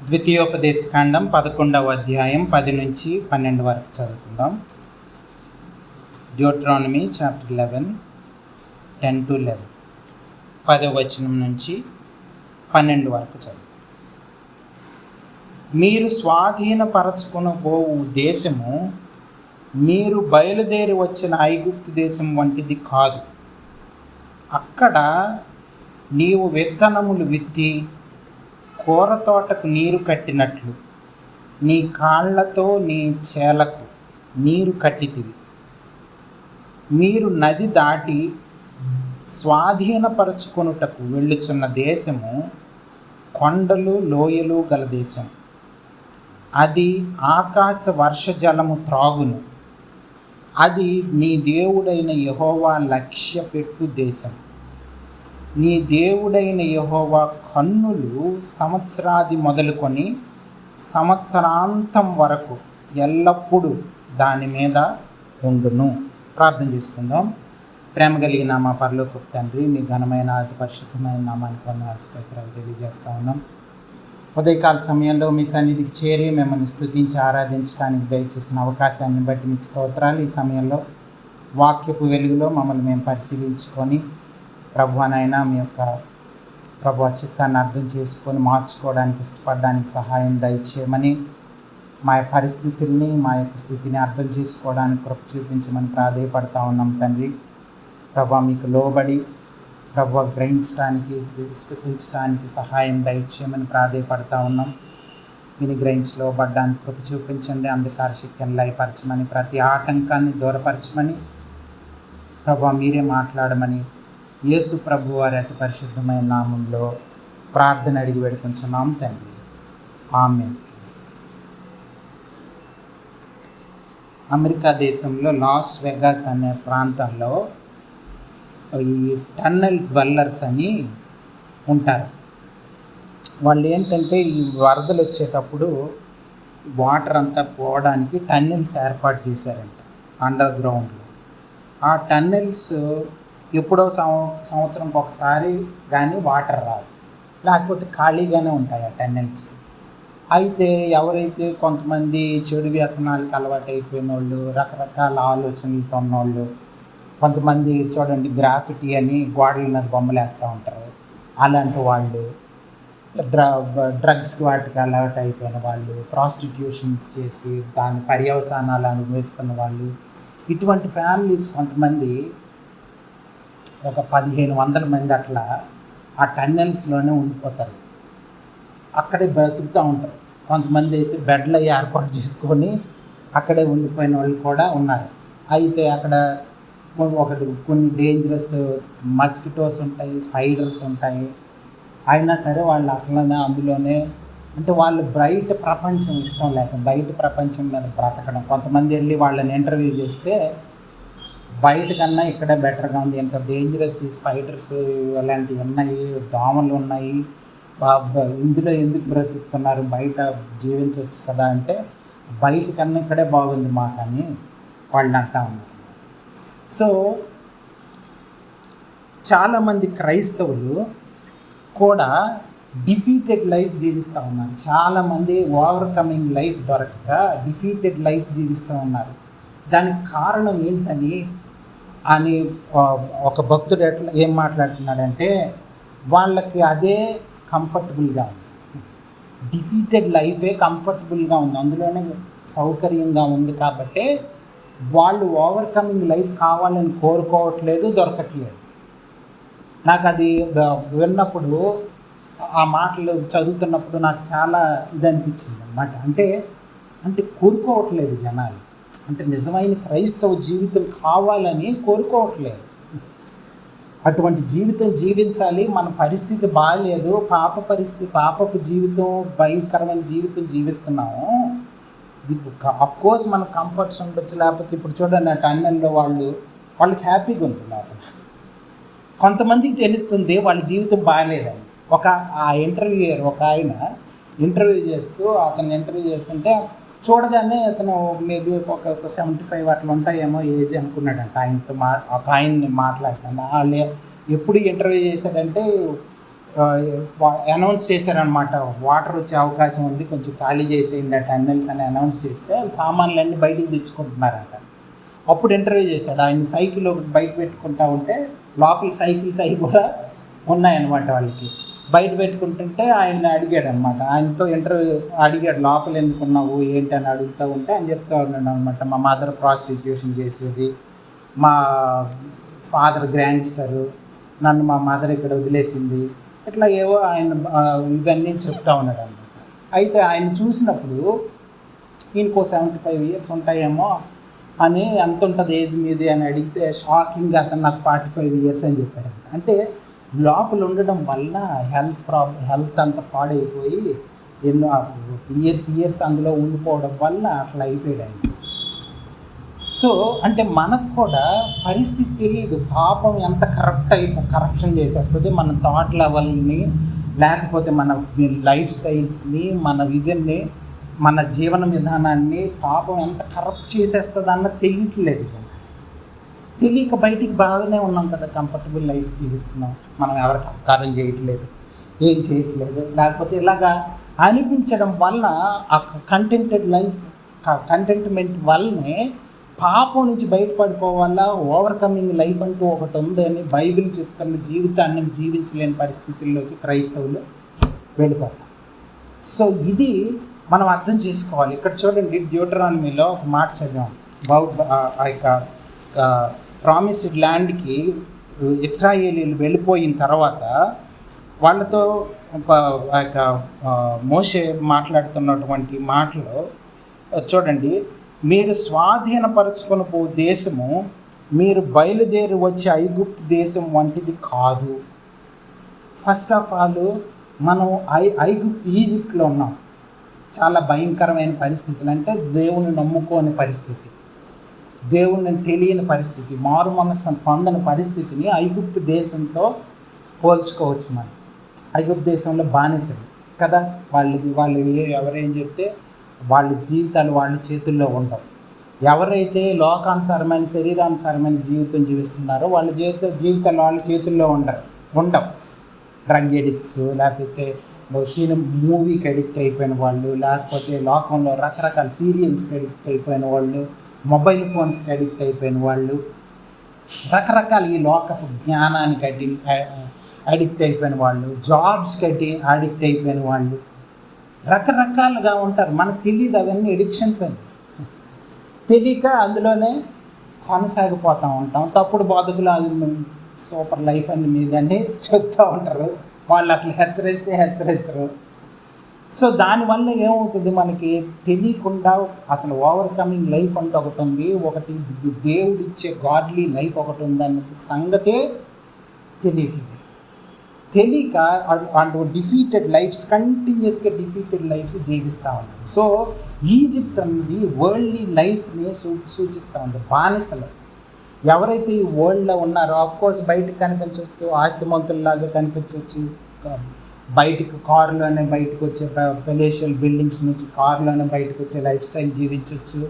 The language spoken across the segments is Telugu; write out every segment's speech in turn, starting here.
ద్వితీయోపదేశకాండం 11వ అధ్యాయం 10 నుంచి 12 వరకు చదువుకుందాం. డ్యూటరానమీ చాప్టర్ 11, 10 to 11, 10వ వచనం నుంచి 12 వరకు చదువు. మీరు స్వాధీనపరచుకొనబోవు దేశము మీరు బయలుదేరి వచ్చిన ఐగుప్తు దేశం వంటిది కాదు. అక్కడ నీవు విత్తనములు విత్తి కూర తోటకు నీరు కట్టినట్లు నీ కాళ్లతో నీ చేలకు నీరు కట్టితివి. మీరు నది దాటి స్వాధీనపరచుకొనుటకు వెళ్ళుచున్న దేశము కొండలు లోయలు గల దేశం. అది ఆకాశ వర్షజలము త్రాగును. అది నీ దేవుడైన యెహోవా లక్ష్యపెట్టు దేశం. నీ దేవుడైన యెహోవా కన్నులు సంవత్సరాది మొదలుకొని సంవత్సరాంతం వరకు ఎల్లప్పుడూ దాని మీద ఉండును. ప్రార్థన చేసుకుందాం. ప్రేమ కలిగిన మా పరలోకపు తండ్రి, మీ ఘనమైన అతి పరిశుద్ధమైన నామానికి వందనాలు స్తోత్రాలు తెలియజేస్తూ ఉన్నాం. ఉదయకాల సమయంలో మీ సన్నిధికి చేరి మిమ్మల్ని స్తుతించి ఆరాధించడానికి దయచేసిన అవకాశాన్ని బట్టి మీకు స్తోత్రాలు. ఈ సమయంలో వాక్యపు వెలుగులో మమ్మల్ని మేము పరిశీలించుకొని ప్రభువనైనా మీ యొక్క చిత్తాన్ని అర్థం చేసుకొని మార్చుకోవడానికి ఇష్టపడడానికి సహాయం దయచేయమని, మా పరిస్థితుల్ని మా యొక్క స్థితిని అర్థం చేసుకోవడానికి కృప చూపించమని ప్రాధేయపడతా ఉన్నాం తండ్రి. ప్రభా మీకు లోబడి గ్రహించడానికి విశ్వసించడానికి సహాయం దయచేయమని ప్రాధేయపడతా ఉన్నాం. విని గ్రహించి లోబడ్డానికి కృప చూపించండి. అంధకార శక్తిని లయపరచమని, ప్రతి ఆటంకాన్ని దూరపరచమని ప్రభా మీరే మాట్లాడమని యేసు ప్రభు వారి అతి పరిశుద్ధమైన నామంలో ప్రార్థన అడిగి వేడుకొంచున్నాం తండ్రి. ఆమేన్. అమెరికా దేశంలో లాస్ వెగాస్ అనే ప్రాంతంలో ఈ టన్నెల్ డ్వెల్లర్స్ అని ఉంటారు. వాళ్ళు ఏంటంటే ఈ వరదలు వచ్చేటప్పుడు వాటర్ అంతా పోవడానికి టన్నెల్స్ ఏర్పాటు చేశారంట అండర్ గ్రౌండ్లో. ఆ టన్నెల్స్ ఎప్పుడో సంవత్సరంకి ఒకసారి కానీ వాటర్ రాదు, లేకపోతే ఖాళీగానే ఉంటాయి ఆ టన్నెల్స్. అయితే ఎవరైతే కొంతమంది చెడు వ్యసనాలకు అలవాటు అయిపోయిన వాళ్ళు, రకరకాల ఆలోచనలతో ఉన్నవాళ్ళు, కొంతమంది చూడండి గ్రాఫిటీ అని గోడల మీద బొమ్మలు వేస్తూ ఉంటారు, అలాంటి వాళ్ళు, డ్రగ్స్కి వాటికి అలవాటు అయిపోయిన వాళ్ళు, ప్రాస్టిట్యూషన్స్ చేసి దాని పర్యవసానాలు అనుభవిస్తున్న వాళ్ళు, ఇటువంటి ఫ్యామిలీస్ కొంతమంది ఒక 1500 మంది అట్లా ఆ టన్నెల్స్లోనే ఉండిపోతారు. అక్కడే బ్రతుకుతూ ఉంటారు. కొంతమంది అయితే బెడ్లు ఏర్పాటు చేసుకొని అక్కడే ఉండిపోయిన వాళ్ళు కూడా ఉన్నారు. అయితే అక్కడ కొన్ని డేంజరస్ మస్కిటోస్ ఉంటాయి, స్పైడర్స్ ఉంటాయి. అయినా సరే వాళ్ళు అట్లనే అందులోనే, అంటే వాళ్ళు బయట ప్రపంచం ఇష్టం లేక బయట ప్రపంచం మీద బ్రతకడం. కొంతమంది వెళ్ళి వాళ్ళని ఇంటర్వ్యూ చేస్తే బయట కన్నా ఇక్కడే బెటర్గా ఉంది, ఎంత డేంజరస్ ఈ స్పైడర్స్ అలాంటివి ఉన్నాయి, దోమలు ఉన్నాయి, ఇందులో ఎందుకు బ్రతుకుతున్నారు, బయట జీవించవచ్చు కదా అంటే బయట కన్నా ఇక్కడే బాగుంది మాకని వాళ్ళు అంటా ఉన్నారు. సో చాలామంది క్రైస్తవులు కూడా డిఫీటెడ్ లైఫ్ జీవిస్తూ ఉన్నారు. చాలామంది ఓవర్కమింగ్ లైఫ్ దొరకక డిఫీటెడ్ లైఫ్ జీవిస్తూ ఉన్నారు. దానికి కారణం ఏంటని అని ఒక భక్తుడు ఏం మాట్లాడుతున్నాడంటే, వాళ్ళకి అదే కంఫర్టబుల్గా ఉంది. డిఫీటెడ్ లైఫే కంఫర్టబుల్గా ఉంది, అందులోనే సౌకర్యంగా ఉంది. కాబట్టి వాళ్ళు ఓవర్కమింగ్ లైఫ్ కావాలని కోరుకోవట్లేదు, దొరకట్లేదు. నాకు అది విన్నప్పుడు, ఆ మాటలు చదువుతున్నప్పుడు నాకు చాలా ఇది అనిపించింది అన్నమాట. అంటే కోరుకోవట్లేదు జనాలు, అంటే నిజమైన క్రైస్తవ జీవితం కావాలని కోరుకోవట్లేదు. అటువంటి జీవితం జీవించాలి. మన పరిస్థితి బాగాలేదు, పాపపు జీవితం, భయంకరమైన జీవితం జీవిస్తున్నాము. అఫ్కోర్స్ మనకు కంఫర్ట్స్ ఉండొచ్చు, లేకపోతే ఇప్పుడు చూడండి ఆ టన్నెల్లో వాళ్ళకి హ్యాపీగా ఉంది లోపల. కొంతమందికి తెలుస్తుంది వాళ్ళ జీవితం బాగాలేదని. ఆ ఇంటర్వ్యూయర్ ఒక ఆయన ఇంటర్వ్యూ చేస్తుంటే చూడగానే అతను మేబీ ఒక 75 అట్లా ఉంటాయేమో ఏజ్ అనుకున్నాడంట. ఆయనతో ఆయన్ని మాట్లాడుతాను. వాళ్ళు ఎప్పుడు ఇంటర్వ్యూ చేశాడంటే అనౌన్స్ చేశారనమాట, వాటర్ వచ్చే అవకాశం ఉంది, కొంచెం ఖాళీ చేసేయండి ఆ టన్నెల్స్ అని అనౌన్స్ చేస్తే వాళ్ళు సామాన్లన్నీ బయటికి తెచ్చుకుంటున్నారంట. అప్పుడు ఇంటర్వ్యూ చేశాడు. ఆయన సైకిల్ ఒకటి బయట పెట్టుకుంటా ఉంటే లోపల సైకిల్స్ అవి కూడా ఉన్నాయన్నమాట. వాళ్ళకి బయట పెట్టుకుంటుంటే ఆయన అడిగాడు అనమాట, ఆయనతో ఇంటర్వ్యూ అడిగాడు, లోపల ఎందుకున్నావు ఏంటి అని అడుగుతూ ఉంటే ఆయన చెప్తా ఉన్నాడు అనమాట, మా మదర్ ప్రాస్టిట్యూషన్ చేసేది, మా ఫాదర్ గ్యాంగ్స్టరు, నన్ను మా మదర్ ఇక్కడ వదిలేసింది, ఇట్లా ఏవో ఆయన ఇవన్నీ చెప్తా ఉన్నాడు అనమాట. అయితే ఆయన చూసినప్పుడు ఈయనకో 75 years ఉంటాయేమో అని, ఎంత ఉంటుంది ఏజ్ మీది అని అడిగితే షాకింగ్గా అతను నాకు 45 years అని చెప్పాడు. అంటే లోపల ఉండడం వల్ల హెల్త్ అంతా పాడైపోయి ఎన్నో ఇయర్స్ అందులో ఉండిపోవడం వల్ల అట్లా అయిపోయాడు ఆయన. సో అంటే మనకు కూడా పరిస్థితి తెలియదు, పాపం ఎంత కరప్షన్ చేసేస్తుంది మన థాట్ లెవెల్ని, లేకపోతే మన లైఫ్ స్టైల్స్ని, మన విధన్ని, మన జీవన విధానాన్ని పాపం ఎంత కరప్ట్ చేసేస్తుంది అన్న తెలియట్లేదు. తెలియక బయటికి బాగానే ఉన్నాం కదా, కంఫర్టబుల్ లైఫ్ జీవిస్తున్నాం, మనం ఎవరికి అపకారం చేయట్లేదు, ఏం చేయట్లేదు, లేకపోతే ఇలాగా అనిపించడం వల్ల ఆ కంటెంట్మెంట్ వల్లనే పాపం నుంచి బయటపడిపోవాలా, ఓవర్కమింగ్ లైఫ్ అంటూ ఒకటి ఉందని బైబిల్ చెప్తున్న జీవితాన్ని జీవించలేని పరిస్థితుల్లోకి క్రైస్తవులు వెళ్ళిపోతారు. సో ఇది మనం అర్థం చేసుకోవాలి. ఇక్కడ చూడండి, డ్యూటరానమీలో ఒక మాట చదివాం, ఆ యొక్క ప్రామిస్డ్ ల్యాండ్కి ఇశ్రాయేలీలు వెళ్ళిపోయిన తర్వాత వాళ్ళతో ఆ యొక్క మోషే మాట్లాడుతున్నటువంటి మాటలో చూడండి, మీరు స్వాధీనపరచుకొని పో దేశము మీరు బయలుదేరి వచ్చే ఐగుప్తు దేశం వంటిది కాదు. ఫస్ట్ ఆఫ్ ఆల్ మనం ఈజిప్ట్లో ఉన్నాం. చాలా భయంకరమైన పరిస్థితులు, అంటే దేవుని నమ్ముకోని పరిస్థితి, దేవుని తెలియని పరిస్థితి, మారు మనస్సు పొందని పరిస్థితిని ఐగుప్తు దేశంతో పోల్చుకోవచ్చు మనం. ఐగుప్తు దేశంలో బానిసలు కదా, వాళ్ళు ఎవరేం చెప్తే వాళ్ళ జీవితాలు వాళ్ళ చేతుల్లో ఉండవు. ఎవరైతే లోకానుసారమైన శరీరానుసారమైన జీవితం జీవిస్తున్నారో వాళ్ళ జీవితాలు వాళ్ళ చేతుల్లో ఉండవు. డ్రగ్ ఎడిక్ట్స్, లేకపోతే మూవీకి అడిక్ట్ అయిపోయిన వాళ్ళు, లేకపోతే లోకంలో రకరకాల సీరియల్స్కి అడిక్ట్ అయిపోయిన వాళ్ళు, మొబైల్ ఫోన్స్కి అడిక్ట్ అయిపోయిన వాళ్ళు, రకరకాల ఈ లోకపు జ్ఞానానికి అడిక్ట్ అయిపోయిన వాళ్ళు, జాబ్స్కి అడిక్ట్ అయిపోయిన వాళ్ళు, రకరకాలుగా ఉంటారు. మనకు తెలియదు అవన్నీ ఎడిక్షన్స్ అని, తెలియక అందులోనే కొనసాగిపోతూ ఉంటాం. తప్పుడు బతుకులు సూపర్ లైఫ్ అని మీదని చెప్తూ ఉంటారు వాళ్ళు, అసలు హెచ్చరించరు. సో దానివల్ల ఏమవుతుంది, మనకి తెలియకుండా అసలు ఓవర్కమింగ్ లైఫ్ అంటే ఒకటి ఉంది, ఒకటి దేవుడు ఇచ్చే గాడ్లీ లైఫ్ ఒకటి ఉంది అన్నది సంగతే తెలియట్లేదు. తెలియక డిఫీటెడ్ లైఫ్స్, కంటిన్యూస్గా డిఫీటెడ్ లైఫ్స్ జీవిస్తూ ఉన్నారు. సో ఈజిప్ట్ అన్నది వరల్డ్లీ లైఫ్ని సూచిస్తూ ఉంది. బానిసలు ఎవరైతే ఈ వరల్డ్లో ఉన్నారో, ఆఫ్కోర్స్ బయటకు కనిపించవచ్చు, ఆస్తిమంతుల్లాగా కనిపించవచ్చు, బయటకు కారులోనే బయటకు వచ్చే పెలేషియల్ బిల్డింగ్స్ నుంచి కారులోనే బయటకు వచ్చే లైఫ్ స్టైల్ జీవించవచ్చు,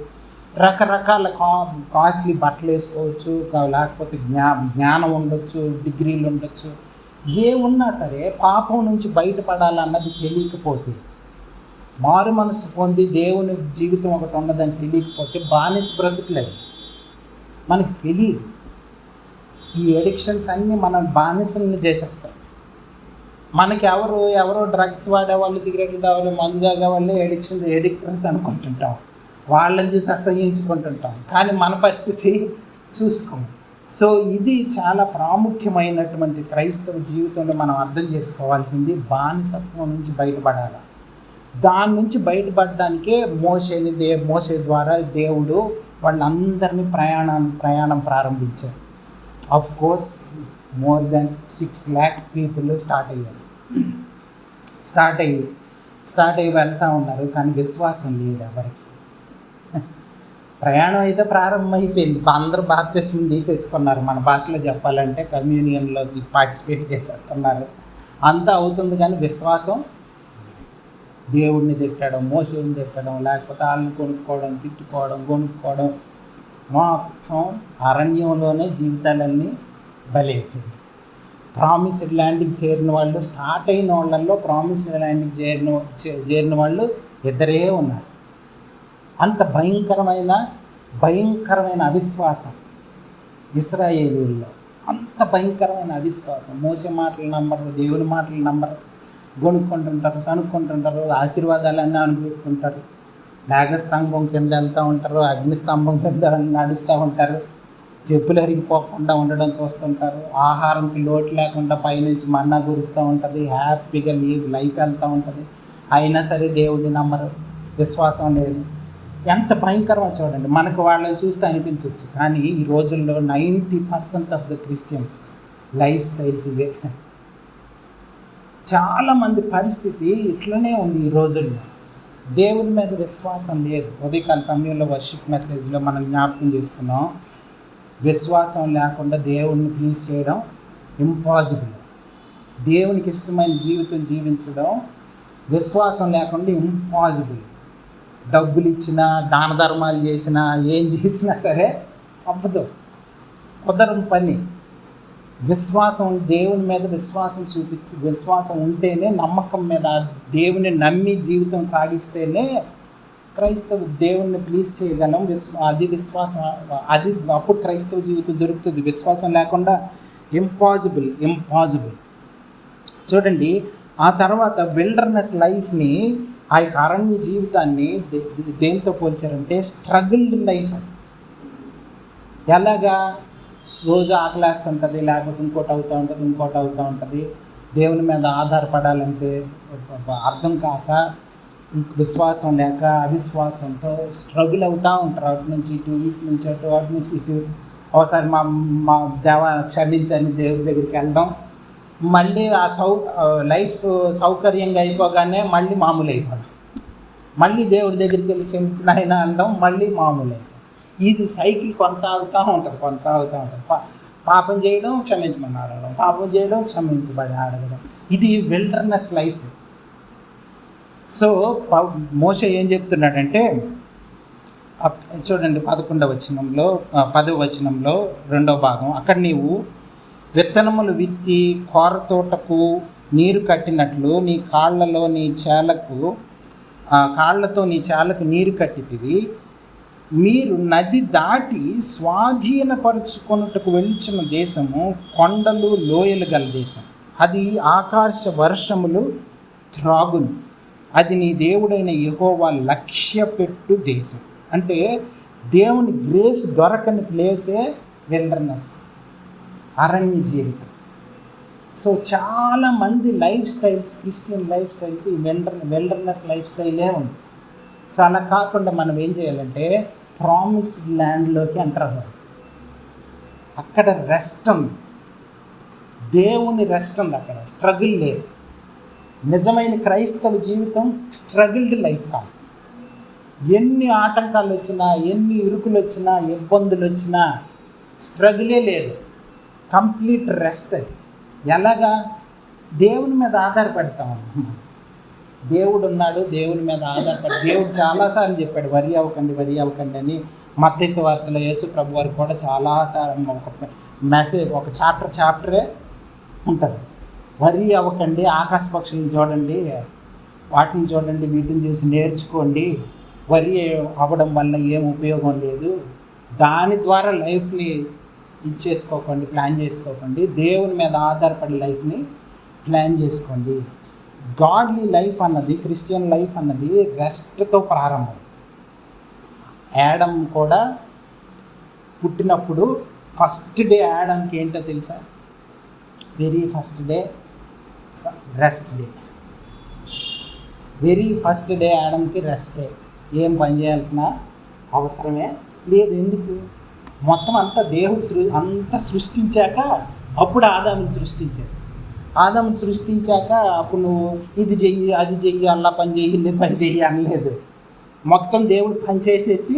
రకరకాల కాస్ట్లీ బట్టలు వేసుకోవచ్చు, లేకపోతే జ్ఞానం ఉండొచ్చు, డిగ్రీలు ఉండొచ్చు, ఏమున్నా సరే పాపం నుంచి బయటపడాలన్నది తెలియకపోతే, మారు మనసు పొంది దేవుని జీవితం ఒకటి ఉన్నదని తెలియకపోతే బానిస బ్రతుకులవి మనకి తెలియదు. ఈ ఎడిక్షన్స్ అన్నీ మన బానిసల్ని చేసేస్తాయి. మనకి ఎవరో డ్రగ్స్ వాడేవాళ్ళు, సిగరెట్లు తాగేవాళ్ళు, మందు తాగేవాళ్ళు ఎడిక్టర్స్ అనుకుంటుంటాం, వాళ్ళని చూసి అసహ్యించుకుంటుంటాం, కానీ మన పరిస్థితి చూసుకోం. సో ఇది చాలా ప్రాముఖ్యమైనటువంటి క్రైస్తవ జీవితంలో మనం అర్థం చేసుకోవాల్సింది, బానిసత్వం నుంచి బయటపడాలి. దాని నుంచి బయటపడడానికే మోషే ద్వారా దేవుడు వాళ్ళందరినీ ప్రయాణం ప్రారంభించారు. Of course more than 6 lakh people start అయ్యి వెళ్తూ ఉన్నారు, కానీ విశ్వాసం లేదు ఎవరికి. ప్రయాణం అయితే ప్రారంభమైపోయింది, అందరూ బాప్తిస్మం తీసేసుకున్నారు, మన భాషలో చెప్పాలంటే కమ్యూనియన్లో పార్టిసిపేట్ చేసేస్తున్నారు, అంతా అవుతుంది, కానీ విశ్వాసం దేవుడిని తిట్టడం, మోసేని తిట్టడం, లేకపోతే వాళ్ళని కొనుక్కోవడం, తిట్టుకోవడం, కొనుక్కోవడం, మొత్తం అరణ్యంలోనే జీవితాలన్నీ బలైపోయింది. ప్రామిస్డ్ ల్యాండ్కి చేరిన వాళ్ళు, స్టార్ట్ అయిన వాళ్ళల్లో ప్రామిస్డ్ ల్యాండ్కి చేరిన వాళ్ళు ఇద్దరే ఉన్నారు. అంత భయంకరమైన అవిశ్వాసం ఇశ్రాయేలీయుల్లో, అంత భయంకరమైన అవిశ్వాసం. మోసే మాటలు నమ్మరు, దేవుని మాటలు నమ్మరు, గొనుక్కుంటుంటారు, సనుక్కుంటుంటారు, ఆశీర్వాదాలన్నీ అనుభవిస్తుంటారు, మేఘస్తంభం కింద వెళ్తూ ఉంటారు, అగ్నిస్తంభం కింద నడుస్తూ ఉంటారు, చెప్పులు అరిగిపోకుండా ఉండడం చూస్తుంటారు, ఆహారంకి లోటు లేకుండా పైనుంచి మన్నా కురుస్తూ ఉంటుంది, హ్యాపీగా లైఫ్ వెళ్తూ ఉంటుంది. అయినా సరే దేవుడిని నమ్మరు, విశ్వాసం లేదు. ఎంత భయంకరమో చూడండి. మనకు వాళ్ళని చూస్తే అనిపించవచ్చు, కానీ ఈ రోజుల్లో 90% of the Christians life styles ఇవే. చాలామంది పరిస్థితి ఇట్లనే ఉంది ఈ రోజుల్లో. దేవుని మీద విశ్వాసం లేదు. ఉదయకాల సమయంలో వర్షిప్ మెసేజ్లో మనం జ్ఞాపకం చేసుకున్నాం, విశ్వాసం లేకుండా దేవుణ్ణి ప్లీజ్ చేయడం ఇంపాసిబుల్. దేవునికి ఇష్టమైన జీవితం జీవించడం విశ్వాసం లేకుండా ఇంపాసిబుల్. డబ్బులు ఇచ్చినా, దాన ధర్మాలు చేసినా, ఏం చేసినా సరే అవ్వదు, కుదరని పని. విశ్వాసం, దేవుని మీద విశ్వాసం ఉంటేనే, నమ్మకం మీద దేవుని నమ్మి జీవితం సాగిస్తేనే క్రైస్తవ దేవుణ్ణి ప్లీజ్ చేయగలం. విశ్వాసం అది అప్పుడు క్రైస్తవ జీవితం దొరుకుతుంది. విశ్వాసం లేకుండా ఇంపాసిబుల్. చూడండి, ఆ తర్వాత విల్డర్నెస్ లైఫ్ని, ఆ యొక్క అరణ్య జీవితాన్ని దేంతో పోల్చారంటే స్ట్రగుల్డ్ లైఫ్. ఎలాగా? రోజు ఆకలేస్తుంటుంది, లేకపోతే ఇంకోటి అవుతూ ఉంటుంది. దేవుని మీద ఆధారపడాలంటే అర్థం కాక, విశ్వాసం లేక, అవిశ్వాసంతో స్ట్రగుల్ అవుతూ ఉంటారు. అటు నుంచి ఇటు, ఇటు నుంచి అటు, అటు నుంచి ఇటు. ఒకసారి మా దేవ క్షమించని దేవుడి దగ్గరికి వెళ్ళడం, మళ్ళీ ఆ లైఫ్ సౌకర్యంగా అయిపోగానే మళ్ళీ మామూలు అయిపోవడం, మళ్ళీ దేవుడి దగ్గరికి వెళ్ళి క్షమించిన ఆయన అనడం, మళ్ళీ మామూలు అయిపోవడం. ఇది సైకిల్ కొనసాగుతూ ఉంటుంది. పాపం చేయడం, క్షమించమని అడగడం, పాపం చేయడం, క్షమించబడి అడగడం. ఇది విల్డర్నెస్ లైఫ్. సో మోషే ఏం చెప్తున్నాడంటే, చూడండి 11వ వచనంలో, 10వ వచనంలో 2వ భాగం, అక్కడ నీవు విత్తనములు విత్తి కోర తోటకు నీరు కట్టినట్లు నీ కాళ్ళతో నీ చేలకు నీరు కట్టితివి. మీరు నది దాటి స్వాధీనపరుచుకొనుటకు వెళ్ళుచున్న దేశము కొండలు లోయలు గల దేశం. అది ఆకాశ వర్షములు త్రాగును. అది నీ దేవుడైన యెహోవా లక్ష్యపెట్టు దేశం. అంటే దేవుని గ్రేస్ దొరకని ప్లేసే విల్డర్నెస్, అరణ్య జీవితం. సో చాలామంది life styles, Christian life styles ఈ విల్డర్నెస్ లైఫ్ స్టైలే ఉంది. సో అలా కాకుండా మనం ఏం చేయాలంటే ప్రామిస్డ్ ల్యాండ్లోకి ఎంటర్ అవ్వాలి. అక్కడ రెస్ట్ ఉంది, దేవుని రెస్ట్ ఉంది, అక్కడ స్ట్రగుల్ లేదు. నిజమైన క్రైస్తవ జీవితం స్ట్రగుల్డ్ లైఫ్ కాదు. ఎన్ని ఆటంకాలు వచ్చినా, ఎన్ని ఇరుకులు వచ్చినా, ఇబ్బందులు వచ్చినా స్ట్రగులే లేదు. Complete rest. అది ఎలాగా? దేవుని మీద ఆధారపడతాం. దేవుడు ఉన్నాడు, దేవుని మీద ఆధారపడి దేవుడు చాలాసార్లు చెప్పాడు వరి అవ్వకండి అని. మత్తయి సువార్తలో యేసు ప్రభు వారు కూడా చాలాసార్లు ఒక చాప్టరే ఉంటుంది. వరి అవ్వకండి, ఆకాశ పక్షులను చూడండి, వాటిని చూడండి, వీటిని చూసి నేర్చుకోండి. వరి అవ్వడం వల్ల ఏం ఉపయోగం లేదు, దాని ద్వారా లైఫ్ని ప్లాన్ చేసుకోకండి. దేవుని మీద ఆధారపడి లైఫ్ని ప్లాన్ చేసుకోండి. గాడ్లీ లైఫ్ అన్నది, క్రిస్టియన్ లైఫ్ అన్నది రెస్ట్తో ప్రారంభం. యాడమ్ కూడా పుట్టినప్పుడు ఫస్ట్ డే యాడమ్కి ఏంటో తెలుసా? Very first day rest day. Very first day యాడమ్కి రెస్ట్ డే. ఏం పని చేయాల్సిన అవసరమే లేదు. ఎందుకు? మొత్తం అంతా దేవుడు అంతా సృష్టించాక అప్పుడు ఆదాముని సృష్టించాక అప్పుడు నువ్వు ఇది చెయ్యి, అది చెయ్యి, అలా పని చెయ్యి, ఇల్లు పని చెయ్యి అనలేదు. మొత్తం దేవుడు పని చేసేసి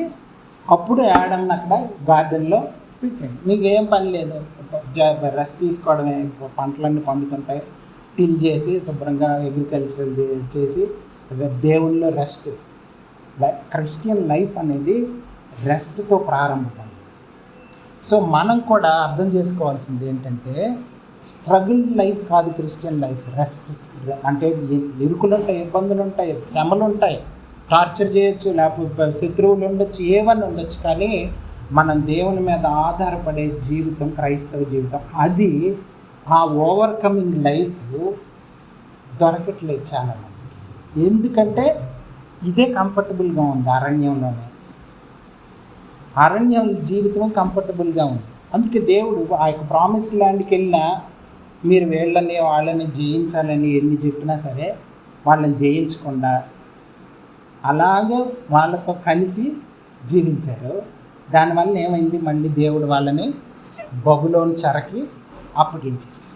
అప్పుడు యాడమ్ని అక్కడ గార్డెన్లో పెట్టండి. నీకేం పని లేదు, రెస్ట్ తీసుకోవడమే. పంటలన్నీ పండుతుంటాయి, టిల్ చేసి శుభ్రంగా అగ్రికల్చరల్ చేసి దేవునిలో రెస్ట్. క్రిస్టియన్ లైఫ్ అనేది రెస్ట్తో ప్రారంభమైంది. సో మనం కూడా అర్థం చేసుకోవాల్సింది ఏంటంటే స్ట్రగుల్ లైఫ్ కాదు క్రిస్టియన్ లైఫ్. రెస్ట్ అంటే ఇరుకులు ఉంటాయి, ఇబ్బందులు ఉంటాయి, శ్రమలు ఉంటాయి, టార్చర్ చేయొచ్చు, లేకపోతే శత్రువులు ఉండొచ్చు, ఏవన్నీ ఉండొచ్చు. కానీ మనం దేవుని మీద ఆధారపడే జీవితం క్రైస్తవ జీవితం. అది ఆ ఓవర్కమింగ్ లైఫ్ దొరకట్లేదు చాలామందికి. ఎందుకంటే ఇదే కంఫర్టబుల్గా ఉంది. అరణ్యం జీవితం కంఫర్టబుల్గా ఉంది. అందుకే దేవుడు ఆ యొక్క ప్రామిస్ ల్యాండ్కి వెళ్ళినా మీరు వాళ్ళని జయించాలని ఎన్ని చెప్పినా సరే వాళ్ళని జయించకుండా అలాగే వాళ్ళతో కలిసి జీవించారు. దానివల్ల ఏమైంది, మళ్ళీ దేవుడు వాళ్ళని బబులోను చెరకి అప్పగించేసి.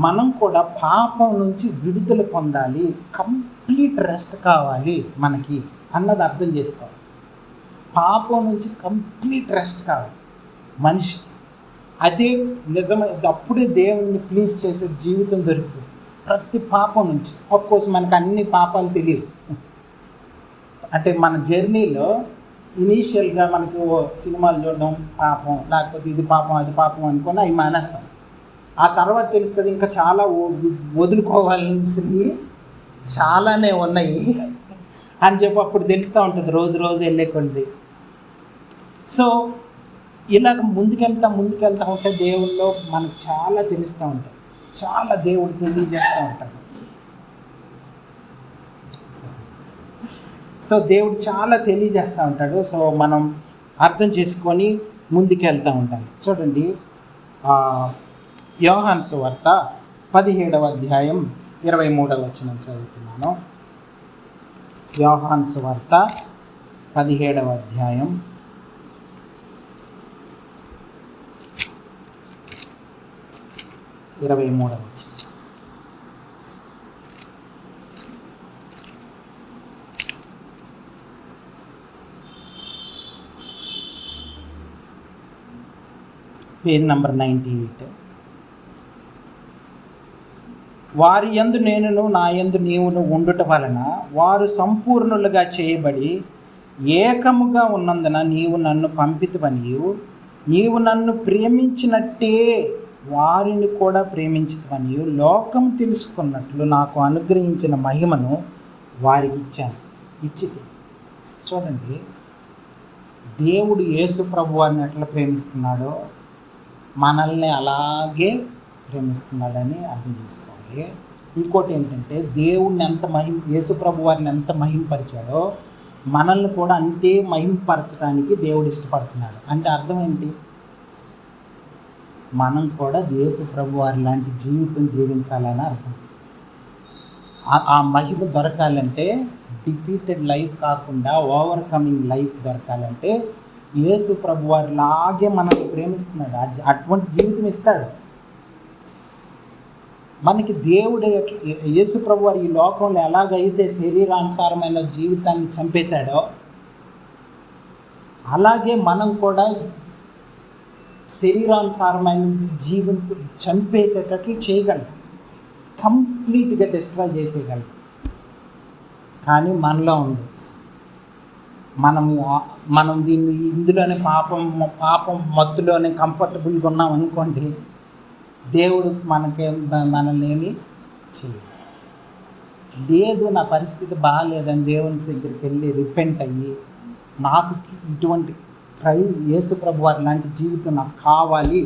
మనం కూడా పాపం నుంచి విడుదల పొందాలి, కంప్లీట్ రెస్ట్ కావాలి మనకి అన్నది అర్థం చేసుకోవాలి. పాపం నుంచి కంప్లీట్ రెస్ట్ కావాలి మనిషికి. అదే నిజమైంది. అప్పుడే దేవుణ్ణి ప్లీజ్ చేసే జీవితం దొరుకుతుంది ప్రతి పాపం నుంచి. ఆఫ్కోర్స్ మనకు అన్ని పాపాలు తెలియవు. అంటే మన జర్నీలో ఇనీషియల్గా మనకి సినిమాలు చూడడం పాపం, లేకపోతే ఇది పాపం అది పాపం అనుకొని అవి మానేస్తాం. ఆ తర్వాత తెలుస్తుంది ఇంకా చాలా వదులుకోవాల్సినవి చాలానే ఉన్నాయి అని చెప్పి అప్పుడు తెలుస్తూ ఉంటుంది రోజు రోజు వెళ్ళే కొద్ది. సో ఇలాగ ముందుకెళ్తా ఉంటే దేవుల్లో మనకు చాలా తెలుస్తూ ఉంటాయి, చాలా దేవుడు తెలియజేస్తూ ఉంటాడు. సో దేవుడు చాలా తెలియజేస్తూ ఉంటాడు. సో మనం అర్థం చేసుకొని ముందుకెళ్తూ ఉండాలి. చూడండి, యోహాను సువార్త 17వ అధ్యాయం 23వ వచనం చదువుతున్నాను. యోహాను సువార్త 17వ అధ్యాయం 23వ వచనం. Page number 98. వారి యందు నేనును నా యందు నీవును ఉండుట వలన వారు సంపూర్ణులుగా చేయబడి ఏకముగా ఉన్నందున నీవు నన్ను పంపితువనియు నీవు నన్ను ప్రేమించినట్టే వారిని కూడా ప్రేమించుతవనియు లోకం తెలుసుకున్నట్లు నాకు అనుగ్రహించిన మహిమను వారికి ఇచ్చింది. చూడండి, దేవుడు యేసు ప్రభువారిని ఎట్లా ప్రేమిస్తున్నాడో మనల్ని అలాగే ప్రేమిస్తున్నాడని అర్థం చేసుకోవాలి. ఇంకోటి ఏంటంటే, దేవుడిని యేసు ప్రభువారిని ఎంత మహింపరిచాడో మనల్ని కూడా అంతే మహింపరచడానికి దేవుడు ఇష్టపడుతున్నాడు. అంటే అర్థం ఏంటి, మనం కూడా యేసు ప్రభువారి లాంటి జీవితం జీవించాలని అర్థం. ఆ మహిమ దొరకాలంటే, డిఫీటెడ్ లైఫ్ కాకుండా ఓవర్కమింగ్ లైఫ్ దొరకాలంటే యేసు ప్రభువారి లాగే మనల్ని ప్రేమిస్తున్నాడు, అటువంటి జీవితం ఇస్తాడు మనకి. దేవుడు యేసు ప్రభువారు ఈ లోకంలో ఎలాగైతే శరీరానుసారమైన జీవితాన్ని చంపేశాడో అలాగే మనం కూడా శరీరానుసారమైన జీవం చంపేసేటట్లు చేయగలం, కంప్లీట్గా డిస్ట్రాయ్ చేసేయగలం. కానీ మనలో ఉంది. మనం ఇందులోనే పాపం మత్తులోనే కంఫర్టబుల్గా ఉన్నాం అనుకోండి, దేవుడు మనల్ని ఏమి చేయడు. లేదు, నా పరిస్థితి బాగాలేదని దేవుని దగ్గరికి వెళ్ళి రిపెంట్ అయ్యి నాకు ఇటువంటి యేసు ప్రభు వారి లాంటి జీవితం నాకు కావాలి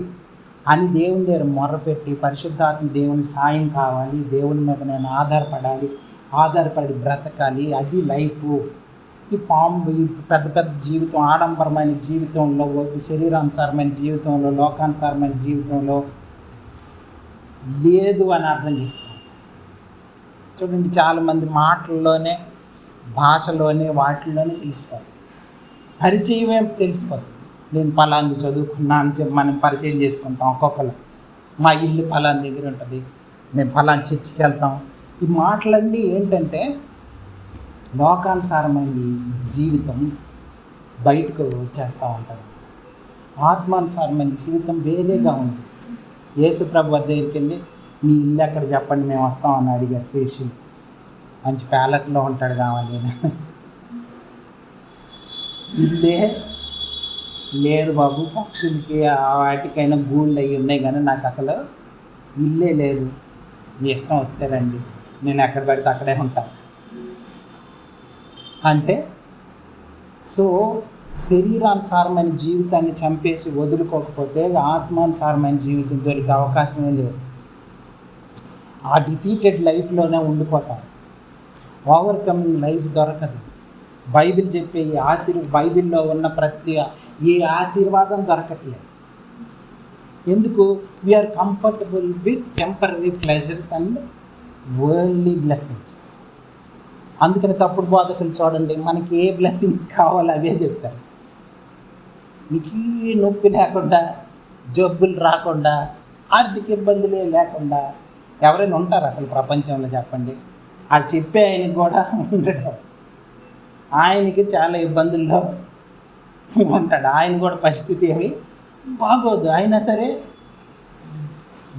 అని దేవుని దగ్గర మొర్రపెట్టి పరిశుద్ధాత్మ దేవుని సాయం కావాలి, దేవుని మీద నేను ఆధారపడి బ్రతకాలి, అది లైఫ్. ఈ పెద్ద జీవితం, ఆడంబరమైన జీవితంలో, శరీరానుసారమైన జీవితంలో, లోకానుసారమైన జీవితంలో లేదు అని అర్థం చేసుకోవాలి. చూడండి, చాలామంది మాటల్లోనే, భాషలోనే, వాటిల్లోనే తెలిసిపోతుంది. పరిచయం ఏం తెలిసిపోతుంది. నేను పలాంది చదువుకున్నా అని చెప్పి మనం పరిచయం చేసుకుంటాం. ఒక్కొక్కరు మా ఇల్లు పలాంది దగ్గర ఉంటుంది, మేము పలాంది చర్చికి వెళ్తాం. ఈ మాటలన్నీ ఏంటంటే లోకానుసారమైన జీవితం బయటకు వచ్చేస్తూ ఉంటుంది. ఆత్మానుసారమైన జీవితం వేరేగా ఉంది. యేసు ప్రభు దగ్గరికి వెళ్ళి మీ ఇల్లు ఎక్కడ చెప్పండి, మేము వస్తామని అడిగారు శిష్యులు. మంచి ప్యాలెస్లో ఉంటాడు కావాలి, ఇల్లే లేదు బాబు, పక్షులకి వాటికైనా గూళ్ళు అవి ఉన్నాయి, కానీ నాకు అసలు ఇల్లే లేదు. మీ ఇష్టం వస్తే రండి, నేను ఎక్కడ పెడితే అక్కడే ఉంటాను అంటే. సో శరీరానుసారమైన జీవితాన్ని చంపేసి వదులుకోకపోతే ఆత్మానుసారమైన జీవితం దొరికే అవకాశమే లేదు. ఆ డిఫీటెడ్ లైఫ్లోనే ఉండిపోతాం. ఓవర్కమింగ్ లైఫ్ దొరకదు. బైబిల్ చెప్పే బైబిల్లో ఉన్న ప్రతి ఏ ఆశీర్వాదం దొరకట్లేదు. ఎందుకు? We are comfortable with temporary pleasures and worldly blessings. అందుకని తప్పుడు బోధకులు చూడండి, మనకి ఏ బ్లెస్సింగ్స్ కావాలో అవే చెప్తారు. మీకు నొప్పి లేకుండా, జబ్బులు రాకుండా, ఆర్థిక ఇబ్బందులే లేకుండా ఎవరైనా ఉంటారు అసలు ప్రపంచంలో? చెప్పండి. అది చెప్పే ఆయనకి కూడా ఉండడం, ఆయనకి చాలా ఇబ్బందుల్లో ఉంటాడు. ఆయన కూడా పరిస్థితి ఏమి బాగోదు. అయినా సరే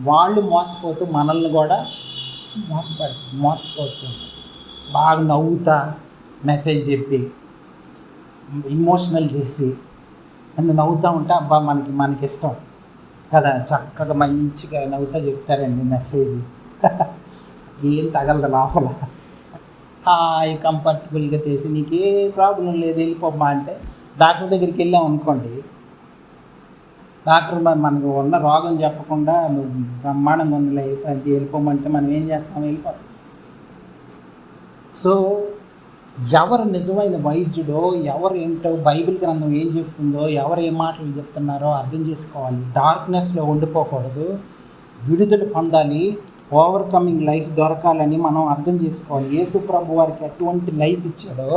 వాళ్ళు మోసపోతూ మనల్ని కూడా మోసపోతూ బాగా నవ్వుతా మెసేజ్ చెప్పి ఇమోషనల్ చేసి అని నవ్వుతూ ఉంటే అబ్బా మనకి ఇష్టం కదా. చక్కగా మంచిగా నవ్వుతా చెప్తారండి మెసేజ్. ఏం తగలదు లోపల. హాయ్ కంఫర్టబుల్గా చేసి నీకే ప్రాబ్లం లేదు వెళ్ళిపోమ్మా అంటే, డాక్టర్ దగ్గరికి వెళ్ళాం అనుకోండి, డాక్టర్ మనకు ఉన్న రోగం చెప్పకుండా నువ్వు బ్రహ్మాండంగా ఉంది లైఫ్ అంటే వెళ్ళిపోమంటే మనం ఏం చేస్తాం? వెళ్ళిపోతాం. సో ఎవరు నిజమైన వైద్యుడో, ఎవరు ఏంటో, బైబిల్ గ్రంథం ఏం చెప్తుందో, ఎవరు ఏ మాటలు చెప్తున్నారో అర్థం చేసుకోవాలి. డార్క్నెస్లో ఉండిపోకూడదు, విడుదల పొందాలి, ఓవర్కమింగ్ లైఫ్ దొరకాలని మనం అర్థం చేసుకోవాలి. యేసు ప్రభు వారికి ఎటువంటి లైఫ్ ఇచ్చాడో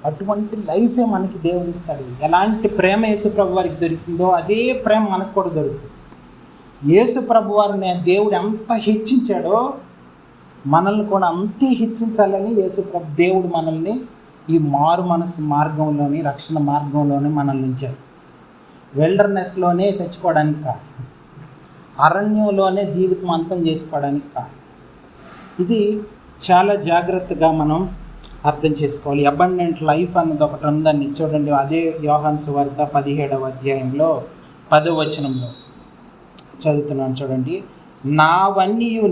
అటువంటి లైఫే మనకి దేవుడు ఇస్తాడు. ఎలాంటి ప్రేమ యేసు ప్రభు వారికి దొరికిందో అదే ప్రేమ మనకు కూడా దొరుకుతుంది. యేసు ప్రభు వారిని దేవుడు ఎంత హెచ్చించాడో మనల్ని కూడా అంతే హెచ్చించాలని దేవుడు మనల్ని ఈ మారు మనసు మార్గంలోని, రక్షణ మార్గంలోనే మనల్ని ఉంచాడు. విల్డర్నెస్లోనే చచ్చిపోవడానికి కాదు, అరణ్యంలోనే జీవితం అంతం చేసుకోవడానికి కాదు. ఇది చాలా జాగ్రత్తగా మనం అర్థం చేసుకోవాలి. అబండెంట్ లైఫ్ అన్నది ఒకటి ఉందని చూడండి. అదే యోహాను సువార్త 17వ అధ్యాయంలో 10వ వచనంలో చదువుతున్నాను చూడండి. నావన్నీయు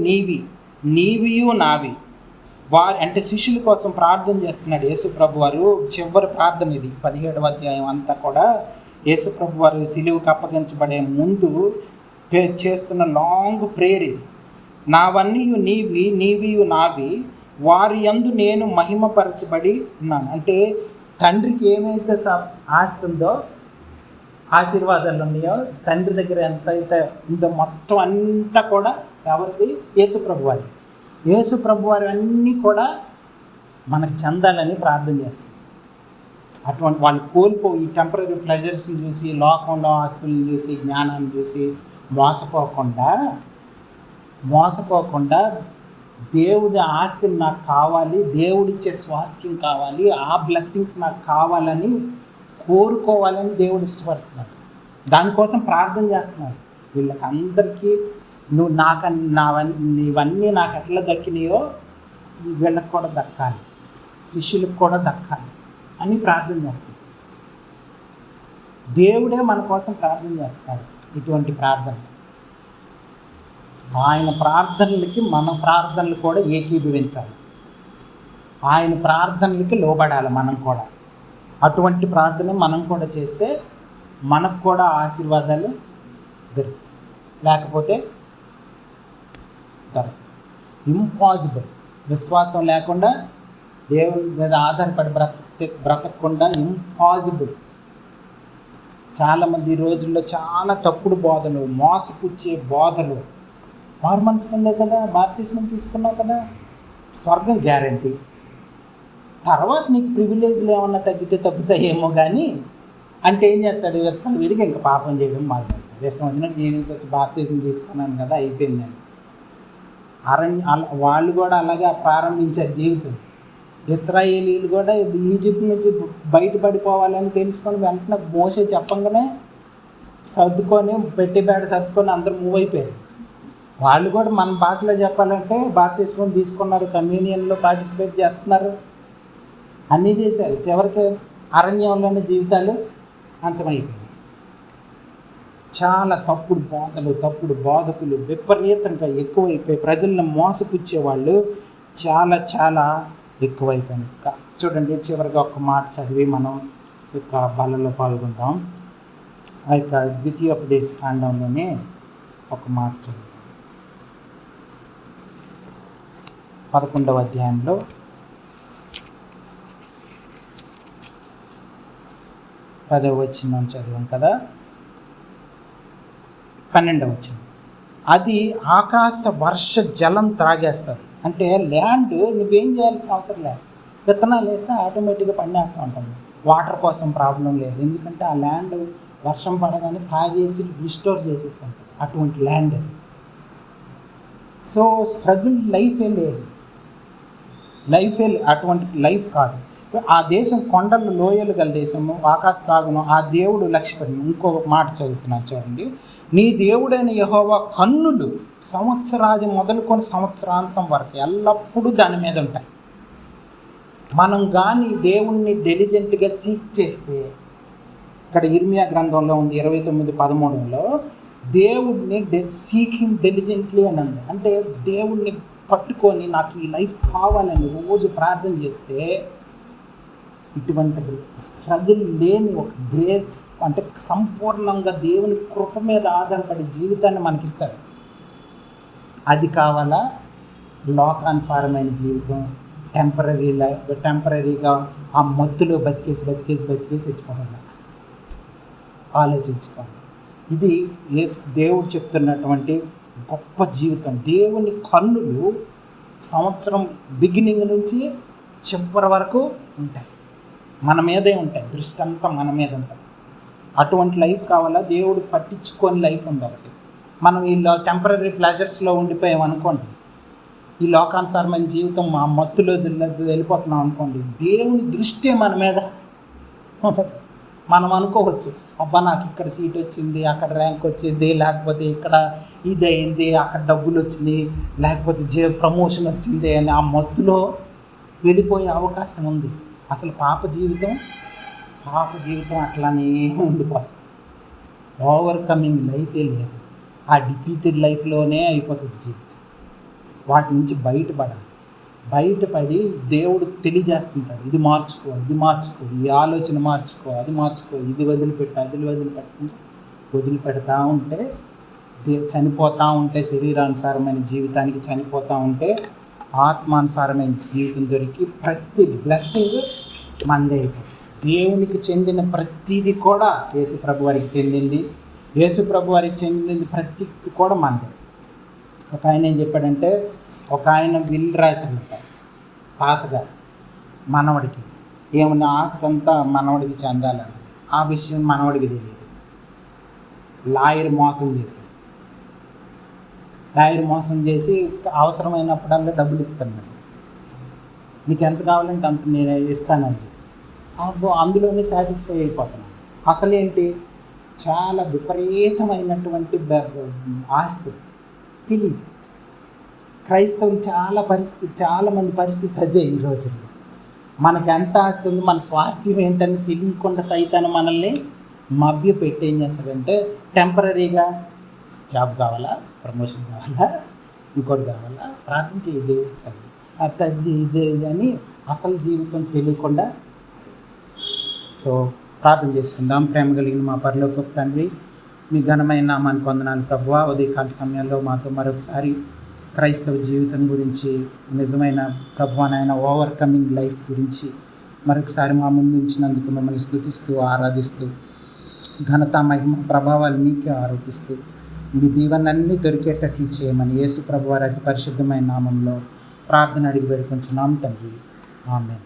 నీవియు నావి. అంటే శిష్యుల కోసం ప్రార్థన చేస్తున్నాడు యేసు ప్రభు వారు. చివరి ప్రార్థన ఇది. 17వ అధ్యాయం అంతా కూడా యేసు ప్రభు వారు సిలువకు అప్పగించబడే ముందు చేస్తున్న లాంగ్ ప్రేయర్ ఇది. నావన్నీయు నీవియు నావి, వారి యందు నేను మహిమపరచబడి ఉన్నాను. అంటే తండ్రికి ఏమైతే ఆస్తి ఉందో, ఆశీర్వాదాలు ఉన్నాయో, తండ్రి దగ్గర ఎంత అయితే ఉందో మొత్తం అంతా కూడా ఎవరిది? యేసు ప్రభు వారి. యేసు ప్రభు వారి అన్నీ కూడా మనకు చెందాలని ప్రార్థన చేస్తాం. అటువంటి వాళ్ళు కోల్పోయి ఈ టెంపరీ ప్లెజర్స్ని చూసి, లోకంలో ఆస్తులను చూసి, జ్ఞానాన్ని చూసి మోసపోకుండా దేవుడి ఆస్తిని నాకు కావాలి, దేవుడిచ్చే స్వాస్థ్యం కావాలి, ఆ బ్లెస్సింగ్స్ నాకు కావాలని కోరుకోవాలని దేవుడు ఇష్టపడుతున్నాడు. దానికోసం ప్రార్థన చేస్తున్నాడు. వీళ్ళకి అందరికీ నీవన్నీ నాకు ఎట్లా దక్కినాయో వీళ్ళకి కూడా దక్కాలి, శిష్యులకు కూడా దక్కాలి అని ప్రార్థన చేస్తాడు. దేవుడే మన కోసం ప్రార్థన చేస్తాడు. ఇటువంటి ప్రార్థన, ఆయన ప్రార్థనలకి మన ప్రార్థనలు కూడా ఏకీభవించాలి. ఆయన ప్రార్థనలకి లోబడాలి మనం కూడా. అటువంటి ప్రార్థన మనం కూడా చేస్తే మనకు కూడా ఆశీర్వాదాలు దొరుకుతాయి. లేకపోతే దొరకదు. ఇంపాసిబుల్. విశ్వాసం లేకుండా, దేవుని మీద ఆధారపడి బ్రతకకుండా ఇంపాసిబుల్. చాలామంది ఈ రోజుల్లో చాలా తప్పుడు బోధలు, మోసపుచ్చే బోధలు. మారు మనసు పొందావు కదా, బాప్తిస్మం తీసుకున్నావు కదా, స్వర్గం గ్యారంటీ. తర్వాత నీకు ప్రివిలేజ్లు ఏమన్నా తగ్గుతాయేమో కానీ అంటే ఏం చేస్తాడు? వచ్చాను వీడికి ఇంకా పాపం చేయడం మాట్లాడతాడు. ఇష్టం వచ్చినట్టు జీవించవచ్చు, బాప్తిస్మం తీసుకున్నాను కదా అయిపోయిందని. వాళ్ళు కూడా అలాగే ప్రారంభించారు జీవితం. ఇశ్రాయేలీలు కూడా ఈజిప్ట్ నుంచి బయటపడిపోవాలని తెలుసుకొని వెంటనే మోసే చెప్పంగానే పెట్టిబేడ సర్దుకొని అందరూ మూవ్ అయిపోయారు. వాళ్ళు కూడా మన భాషలో చెప్పాలంటే బాప్తిస్మం తీసుకున్నారు, కమ్యూనియన్లో పార్టిసిపేట్ చేస్తున్నారు, అన్నీ చేశారు. చివరికి అరణ్యంలోని జీవితాలు అంతమైపోయాయి. చాలా తప్పుడు బోధకులు విపరీతంగా ఎక్కువైపోయి ప్రజలను మోసపుచ్చేవాళ్ళు చాలా చాలా ఎక్కువైపోయినాయి. చూడండి, చివరిగా ఒక మాట చదివి మనం యొక్క బలలో పాల్గొందాం. ఆ యొక్క ద్వితీయోపదేశ కాండంలోనే ఒక మాట చదువుతాం. 11వ అధ్యాయంలో 10వ వచనం చదివాం కదా, 12వ వచనం. అది ఆకాశ వర్ష జలం త్రాగేస్తుంది. అంటే ల్యాండ్ నువ్వేం చేయాల్సిన అవసరం లేదు, విత్తనాలు వేస్తే ఆటోమేటిక్గా పండేస్తూ ఉంటాము. వాటర్ కోసం ప్రాబ్లం లేదు, ఎందుకంటే ఆ ల్యాండ్ వర్షం పడగానే తాగేసి రిస్టోర్ చేసేస్తాం. అటువంటి ల్యాండ్ అది. సో స్ట్రగుల్ లైఫే లేదు, అటువంటి లైఫ్ కాదు. ఆ దేశం కొండలు లోయలు గల దేశము, ఆకాశ తాగును ఆ దేవుడు లక్ష్యపడి. ఇంకో మాట చదువుతున్నాను చూడండి. నీ దేవుడైన యెహోవా కన్నులు సంవత్సరాది మొదలుకొని సంవత్సరాంతం వరకు ఎల్లప్పుడూ దాని మీద ఉంటాయి. మనం కానీ దేవుణ్ణి డెలిజెంట్గా సీక్ చేస్తే, ఇక్కడ ఇర్మియా గ్రంథంలో ఉంది 29:13, దేవుడిని సీక్ హిమ్ డెలిజెంట్లీ అని ఉంది. అంటే దేవుణ్ణి పట్టుకొని నాకు ఈ లైఫ్ కావాలని రోజు ప్రార్థన చేస్తే ఇటువంటి స్ట్రగుల్ లేని ఒక గ్రేస్, అంటే సంపూర్ణంగా దేవుని కృప మీద ఆధారపడి జీవితాన్ని మనకిస్తాడు. అది కావాలా? లోకానుసారమైన జీవితం, టెంపరీగా ఆ మత్తులో బతికేసి చచ్చిపోవాలి. ఆలోచించుకోండి. ఇది దేవుడు చెప్తున్నటువంటి గొప్ప జీవితం. దేవుని కన్నులు సంవత్సరం బిగినింగ్ నుంచి చివరి వరకు ఉంటాయి, మన మీదే ఉంటాయి, దృష్టి అంతా మన మీద ఉంటుంది. అటువంటి లైఫ్ కావాలా? దేవుడు పట్టించుకొని లైఫ్ ఉంది ఒకటి. మనం ఈ టెంపరీ ప్లెజర్స్లో ఉండిపోయామనుకోండి, ఈ లోకానుసారమైన జీవితం మా మత్తులో వెళ్ళిపోతున్నాం అనుకోండి, దేవుని దృష్టి మన మీద ఉంటుంది. మనం అనుకోవచ్చు, అబ్బా నాకు ఇక్కడ సీట్ వచ్చింది, అక్కడ ర్యాంక్ వచ్చింది, లేకపోతే ఇక్కడ ఇది అయింది, అక్కడ డబ్బులు వచ్చింది, లేకపోతే ప్రమోషన్ వచ్చింది అని ఆ మత్తులో వెళ్ళిపోయే అవకాశం ఉంది. అసలు పాప జీవితం అట్లానే ఉండిపోతుంది. ఓవర్కమింగ్ లైఫే లేదు, ఆ డిఫీటెడ్ లైఫ్లోనే అయిపోతుంది జీవితం. వాటి నుంచి బయటపడి దేవుడు తెలియజేస్తుంటాడు, ఇది మార్చుకో, ఈ ఆలోచన మార్చుకో, అది మార్చుకో, ఇది వదిలిపెడతా ఉంటే చనిపోతూ ఉంటే, శరీరానుసారమైన జీవితానికి చనిపోతూ ఉంటే ఆత్మానుసారమైన జీవితం దొరికి ప్రతి బ్లెస్సింగ్ మందే అయిపోతుంది. దేవునికి చెందిన ప్రతిదీ కూడా యేసు ప్రభు వారికి చెందింది, ప్రతిది కూడా మందే. ఒక ఆయన ఏం చెప్పాడంటే, ఒక ఆయన విల్ రాశాడు తాతగారు మనవడికి, ఏమన్నా ఆస్తి అంతా మనవడికి చెందాలన్నది. ఆ విషయం మనవడికి తెలియదు. లాయర్ మోసం చేసి అవసరమైనప్పుడల్లా డబ్బులు ఇస్తున్నాడు. నీకు ఎంత కావాలంటే అంత నేను ఇస్తానండి. అందులోనే సాటిస్ఫై అయిపోతున్నాను. అసలేంటి, చాలా విపరీతమైనటువంటి ఆస్తి తెలియదు. క్రైస్తవులు చాలా మంది పరిస్థితి అదే ఈ రోజుల్లో. మనకి ఎంత ఆస్తి ఉంది, మన స్వాస్థ్యం ఏంటని తెలియకుండా సైతాన్ని మనల్ని మభ్య పెట్టి ఏం చేస్తాడంటే, టెంపరీగా జాబ్ కావాలా, ప్రమోషన్ కావాలా, ఇంకోటి కావాలా, ప్రార్థన చేయి దేవుడు ఇదే అని అసలు జీవితం తెలియకుండా. సో ప్రార్థన చేసుకుందాం. ప్రేమ కలిగిన మా పరలోకపు తండ్రి, మీ ఘనమైన నామానికి వందనాలు ప్రభువా. ఉదయకాల సమయంలో మాతో మరొకసారి క్రైస్తవ జీవితం గురించి, నిజమైన ప్రభువానైన ఓవర్కమింగ్ లైఫ్ గురించి మరొకసారి మా ముందు ఉంచినందుకు మిమ్మల్ని స్తుతిస్తూ ఆరాధిస్తూ, ఘనత మహిమ ప్రభావాలు మీకే ఆరోపిస్తూ, మీ దీవెనన్నీ దొరికేటట్లు చేయమని యేసు ప్రభువారి అతి పరిశుద్ధమైన నామంలో ప్రార్థన అడిగి వేడుకొంచున్నాం తండ్రి. ఆమేన్.